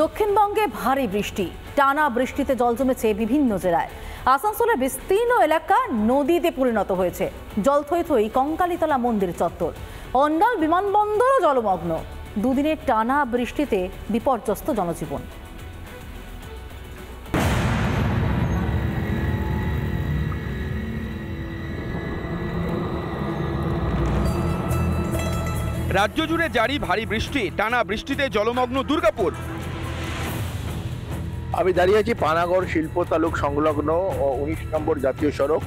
দক্ষিণবঙ্গে ভারী বৃষ্টি, টানা বৃষ্টিতে জল জমেছে বিভিন্ন জেলায়। আসানসোলের বিস্তীর্ণ এলাকা নদীতে পরিণত হয়েছে। জল থই থই কঙ্কালীতলা মন্দির চত্বর। অন্ডাল বিমানবন্দরও জলমগ্ন। দুদিনের টানা বৃষ্টিতে বিপর্যস্ত জনজীবন। রাজ্য জুড়ে জারি ভারী বৃষ্টি, টানা বৃষ্টিতে জলমগ্ন দুর্গাপুর। আমি দাঁড়িয়ে আছি পানাগড় শিল্প তালুক সংলগ্ন 19 নম্বর জাতীয় সড়ক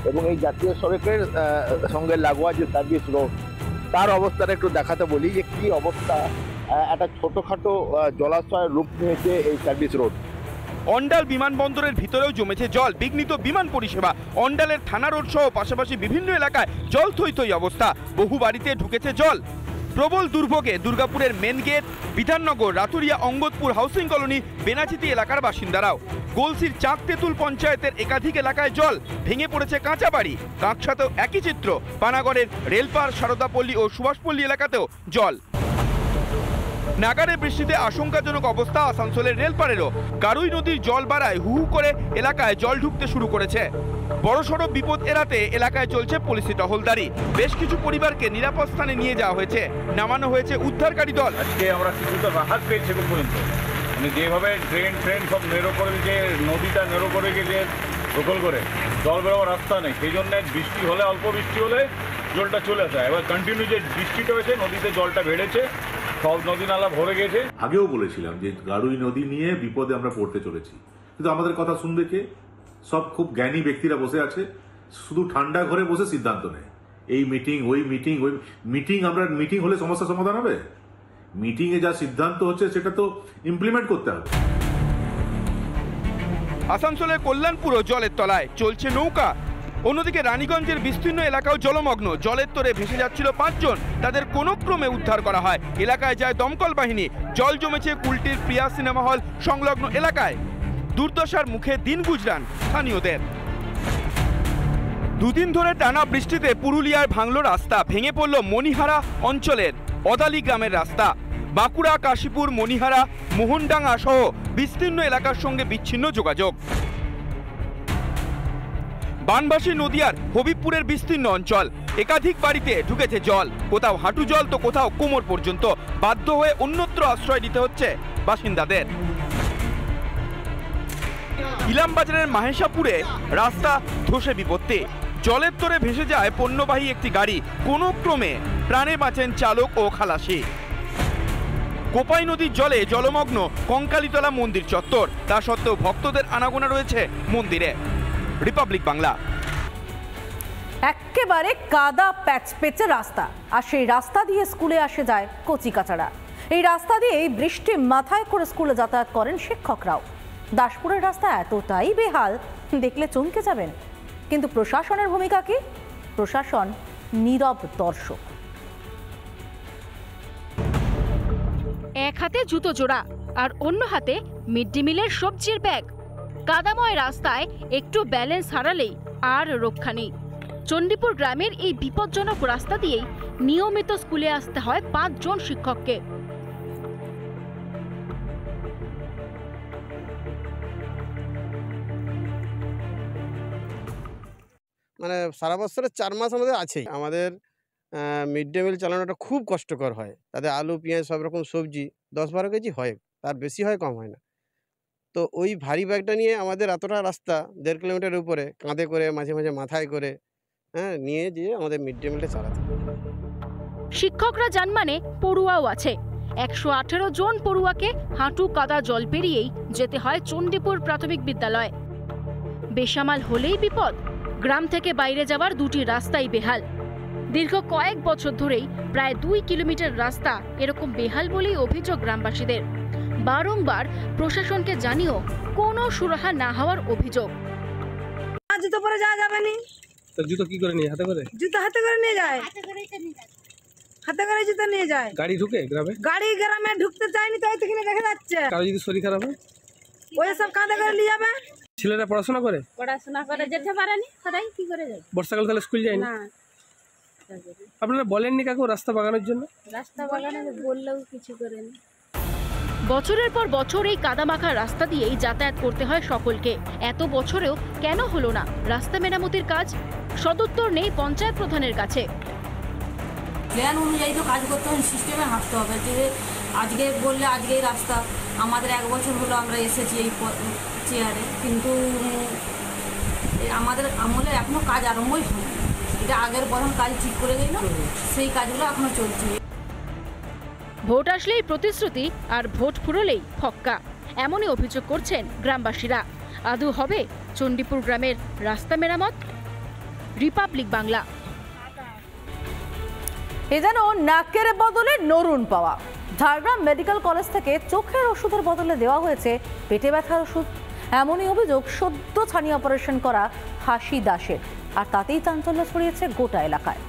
এবং এই জাতীয় সড়কের সঙ্গে লাগোয়া যে সার্ভিস রোড, তার অবস্থাটা একটু দেখাতে বলি যে কি অবস্থা। একটা ছোটখাটো জলাশয়ের রূপ নিয়েছে এই সার্ভিস রোড। অন্ডাল বিমানবন্দরের ভিতরেও জমেছে জল, বিঘ্নিত বিমান পরিষেবা। অন্ডালের থানা রোড সহ পাশাপাশি বিভিন্ন এলাকায় জল থই থই অবস্থা। বহু বাড়িতে ঢুকেছে জল। প্রবল দুর্ভোগে দুর্গাপুরের main gate, Bidhannagar, Raturia, Angadpur, housing colony, Benachiti এলাকার বাসিন্দারাও। গলসির চাক তেঁতুল পঞ্চায়েতের একাধিক এলাকায় জল, ভেঙে পড়েছে কাঁচা বাড়ি। কাঁকসাতেও একই চিত্র। পানাগড়ের রেলপার, সারদাপল্লী ও সুভাষপল্লী এলাকাতেও জল। নাগারে বৃষ্টিতে আশঙ্কাজনক অবস্থা আসানসোলের রেলপারেরও। গারুই নদীর জল বাড়ায় হু হু করে এলাকায় জল ঢুকতে শুরু করেছে। বড়সড় বিপদ এড়াতে এলাকায় চলছে পুলিশি টহলদারি। বেশ কিছু পরিবারকে নিরাপদ স্থানে নিয়ে যাওয়া হয়েছে। নামানো হয়েছে উদ্ধারকারী দল। আজকে আমরা কিছুটা রাহাত পেয়েছি এখন পর্যন্ত। মানে যেভাবে ট্রেন সব নেরো করে দিয়েছে, নদীটা নেরো করে গেছে দখল করে, জল বেরোবার রাস্তা নেই। সেই জন্য বৃষ্টি হলে, অল্প বৃষ্টি হলে জলটা চলে আসে। এবার কন্টিনিউ যে বৃষ্টিটা হয়েছে, নদীতে জলটা বেড়েছে, সব নদী নালা ভরে গেছে। আগেও বলেছিলাম যে গারুই নদী নিয়ে বিপদে আমরা পড়তে চলেছি, কিন্তু আমাদের কথা শুনবে কে? সব খুব জ্ঞানী ব্যক্তিরা বসে আছে, শুধু ঠান্ডা ঘরে বসে সিদ্ধান্ত নেয়। এই মিটিং, ওই মিটিং, ওই মিটিং। আমরা মিটিং হলে সমস্যা সমাধান হবে? মিটিং এ যা সিদ্ধান্ত হচ্ছে সেটা তো ইমপ্লিমেন্ট করতে হবে। আসানসোলের কল্যাণপুরও জলের তলায়, চলছে নৌকা। অন্যদিকে রানীগঞ্জের বিস্তীর্ণ এলাকাও জলমগ্ন। জলের তোরে ভেসে যাচ্ছিল 5 জন, তাদের কোনো ক্রমে উদ্ধার করা হয়। এলাকায় যায় দমকল বাহিনী। জল জমেছে কুলটির প্রিয়া সিনেমা হল সংলগ্ন এলাকায়। দুর্দশার মুখে দিন গুজরান স্থানীয়দের। দুদিন ধরে টানা বৃষ্টিতে পুরুলিয়ার ভাঙল রাস্তা। ভেঙে পড়ল মণিহারা অঞ্চলের অদালি গ্রামের রাস্তা। বাঁকুড়া, কাশীপুর, মণিহারা, মোহনডাঙ্গা সহ বিস্তীর্ণ এলাকার সঙ্গে বিচ্ছিন্ন যোগাযোগ। বানবাসী নদিয়ার হবিবপুরের বিস্তীর্ণ অঞ্চল। একাধিক বাড়িতে ঢুকেছে জল। কোথাও হাঁটু জল তো কোথাও কোমর পর্যন্ত। বাধ্য হয়ে অন্যত্র আশ্রয় নিতে হচ্ছে বাসিন্দাদের। ইলামবাজারের মাহেশাপুরে রাস্তা ধসে বিপত্তি। জলের তোরে ভেসে যায় পণ্যবাহী একটি গাড়ি। কোনো ক্রমে প্রাণে বাঁচেন চালক ও খালাসি। কোপাই নদীর জলে জলমগ্ন কঙ্কালীতলা মন্দির চত্বর। তা সত্ত্বেও ভক্তদের আনাগোনা রয়েছে মন্দিরে। রিপাবলিক বাংলা। একেবারে কাদা প্যাচপেচে রাস্তা, আর সেই রাস্তা দিয়ে স্কুলে আসে যায় কচি কাচারা। এই রাস্তা দিয়ে বৃষ্টি মাথায় করে স্কুলে যাতায়াত করেন শিক্ষকরাও। দাসপুরের রাস্তা এতটাই বেহাল, দেখলে চমকে যাবেন। কিন্তু প্রশাসনের ভূমিকা কি? প্রশাসন নীরব দর্শক। এক হাতে জুতো জোড়া আর অন্য হাতে মিড ডে মিলের সবজির ব্যাগ। কাদাময় রাস্তায় একটু ব্যালেন্স হারালেই আর রক্ষা নেই। চণ্ডীপুর গ্রামের এই বিপজ্জনক রাস্তা দিয়েই নিয়মিত স্কুলে আসতে হয় 5 জন শিক্ষককে। মানে সারা বছরে 4 মাস আমাদের আছেই। আমাদের মিড ডে মিল চালানোটা খুব কষ্টকর হয়। তাতে আলু, পেঁয়াজ, সব রকম সবজি 10-12 কেজি হয়, তার বেশি হয়, কম হয় না। তো ওই ভারী ব্যাগটা নিয়ে আমাদের এতটা রাস্তা 1.5 কিলোমিটারের উপরে কাঁধে করে, মাঝে মাঝে মাথায় করে নিয়ে যেয়ে আমাদের মিড ডে মিলটা চালাতে। শিক্ষকরা যান মানে পড়ুয়াও আছে। 118 জন পড়ুয়াকে হাঁটু কাদা জল পেরিয়েই যেতে হয় চণ্ডীপুর প্রাথমিক বিদ্যালয়। বেসামাল হলেই বিপদ। গ্রাম থেকে বাইরে যাওয়ার 2টি রাস্তাই বেহাল। দীর্ঘ কয়েক বছর ধরেই প্রায় 2 কিলোমিটার রাস্তা এরকম বেহাল বলেই অভিযোগ গ্রামবাসীদের। বারংবার প্রশাসনকে জানিয়েও কোনো সুরাহা না হওয়ার অভিযোগ। জুতো পরে যাওয়া যাবে না। তো জুতো কি করে নিয়ে? হাতে করে? জুতো হাতে করে নিয়ে যায়। হাতে করে জুতো নিয়ে যায়। গাড়ি ঢুকে গ্রামে? গাড়ি গ্রামে ঢুকতে চায়নি, তাই তো এখানে দেখা যাচ্ছে। কারো যদি শরীর খারাপ হয় ওই সব কাঁধে করে নিয়ে যাবে। ছেলেরা পড়াশোনা করে? পড়াশোনা করে যেতে পারেনি, সবাই কি করে যায়? বর্ষাকাল তাহলে স্কুল যায় না? আপনারা বলেননি কাকু রাস্তা বাগানোর জন্য? রাস্তা বাগানে বললেও কিছু করেনি। বছরের পর বছর এই কাদামাখা রাস্তা দিয়েই যাতায়াত করতে হয় সকলকে। এত বছরেও কেন হলো না রাস্তা মেরামতির কাজ? সদুত্তর নেই পঞ্চায়েত প্রধানের কাছে। প্ল্যান অনুযায়ী তো কাজ করতে হবে, সিস্টেমে হাঁটতে হবে। যে আজকে বললে আজকেই রাস্তা, আমাদের 1 বছর হলো আমরা এসেছি এই চেয়ারে, কিন্তু আমাদের আমলে এখনো কাজ আরম্ভই হয়নি। এটা আগের প্রধান কাজ ঠিক করে গেল, সেই কাজগুলো এখনো চলছে। ভোট আসলেই প্রতিশ্রুতি আর ভোট ফুরলেই ফক্কা, এমনই অভিযোগ করছেন গ্রামবাসীরা। আদৌ হবে চণ্ডীপুর গ্রামের রাস্তা মেরামত? রিপাবলিক বাংলা। এ যেন নাকের বদলে নরুন পাওয়া। ঝাড়গ্রাম মেডিকেল কলেজ থেকে চোখের ওষুধের বদলে দেওয়া হয়েছে পেটে ব্যথার ওষুধ। এমনই অভিযোগ সদ্য ছানি অপারেশন করা হাসি দাসের, আর তাতেই চাঞ্চল্য ছড়িয়েছে গোটা এলাকায়।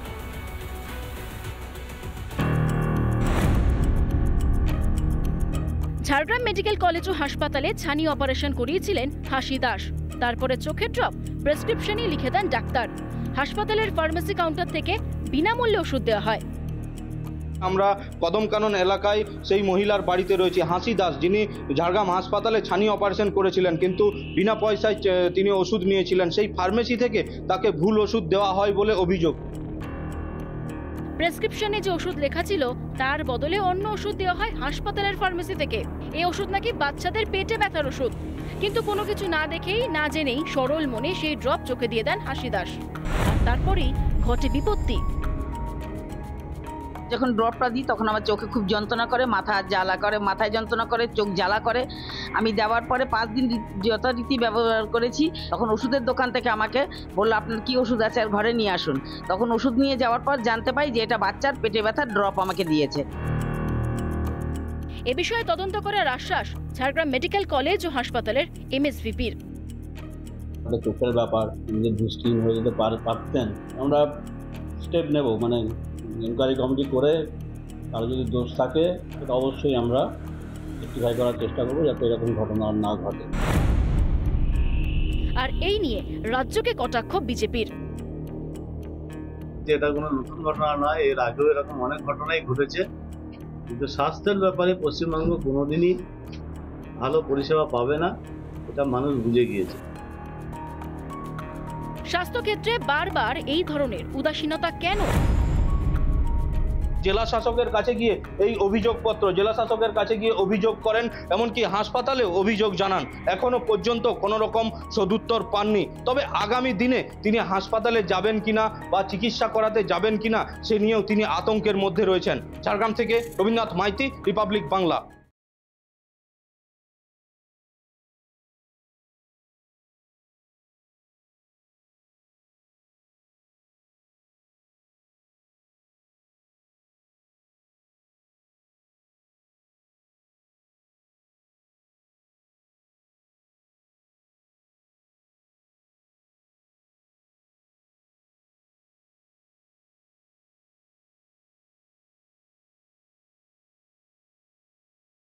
ঝাড়গ্রাম মেডিকেল কলেজ ও হাসপাতালে ছানি অপারেশন করিয়েছিলেন হাসি দাস। তারপরে চোখের ড্রপ প্রেসক্রিপশনই লিখে দেন ডাক্তার। হাসপাতালের ফার্মেসি কাউন্টার থেকে বিনামূল্যে ওষুধ দেওয়া হয়। আমরা কদমকানন এলাকায় সেই মহিলার বাড়িতে রয়েছে হাসি দাস, যিনি ঝাড়গ্রাম হাসপাতালে ছানি অপারেশন করেছিলেন, কিন্তু বিনা পয়সায় তিনি ওষুধ নিয়েছিলেন। সেই ফার্মেসি থেকে তাকে ভুল ওষুধ দেওয়া হয় বলে অভিযোগ। প্রেসক্রিপশনে যে ওষুধ লেখা ছিল তার বদলে অন্য ওষুধ দেওয়া হয় হাসপাতালের ফার্মেসি থেকে। এই ওষুধ নাকি বাচ্চাদের পেটে ব্যথার ওষুধ, কিন্তু কোনো কিছু না দেখেই না জেনেই সরল মনে সেই ড্রপ চোখে দিয়ে দেন হাসি দাস। আর তারপরেই ঘটে বিপত্তি। যখন ড্রপটা দিই তখন আমার চোখে খুব যন্ত্রণা করে, মাথা জ্বালা করে, মাথায় যন্ত্রণা করে, চোখ জ্বালা করে। আমি দেওয়ার পরে 5 দিন যথারীতি ব্যবহার করেছি। তখন ওষুধের দোকান থেকে আমাকে বললো, আপনার কি ওষুধ আছে আর ঘরে নিয়ে আসুন। তখন ওষুধ নিয়ে যাওয়ার পর জানতে পাই যে এটা বাচ্চার পেটে ব্যথার ড্রপ আমাকে দিয়েছে। এ বিষয়ে তদন্ত করার আশ্বাস ঝাড়গ্রাম মেডিকেল কলেজ ও হাসপাতালের এমএসভিপির। চোখের ব্যাপার, নিজের দৃষ্টি হয়ে যেতে পারতেন, আমরা স্টেপ নেব, মানে ইনকোয়ারি কমিটি করে তার যদি দোষ থাকে সেটা অবশ্যই আমরা রেকটিফাই করার চেষ্টা করবো, যাতে এরকম ঘটনা না ঘটে। আর এই নিয়ে রাজ্যকে কটাক্ষ বিজেপির। এটা কোনো নতুন ঘটনা নয়, এর আগেও এরকম অনেক ঘটনাই ঘটেছে, কিন্তু স্বাস্থ্যের ব্যাপারে পশ্চিমবঙ্গ কোনোদিনই ভালো পরিষেবা পাবে না, এটা মানুষ বুঝে গিয়েছে। স্বাস্থ্যক্ষেত্রে বারবার এই ধরনের উদাসীনতা কেন? জেলা শাসকের কাছে গিয়ে এই অভিযোগপত্র জেলা শাসকের কাছে গিয়ে অভিযোগ করেন, এমনকি হাসপাতালেও অভিযোগ জানান। এখনো পর্যন্ত কোনো রকম সদুত্তর পাননি। তবে আগামী দিনে তিনি হাসপাতালে যাবেন কিনা বা চিকিৎসা করাতে যাবেন কিনা সে নিয়েও তিনি আতঙ্কের মধ্যে রয়েছেন। ঝাড়গ্রাম থেকে রবীন্দ্রনাথ মাইতি, রিপাবলিক বাংলা।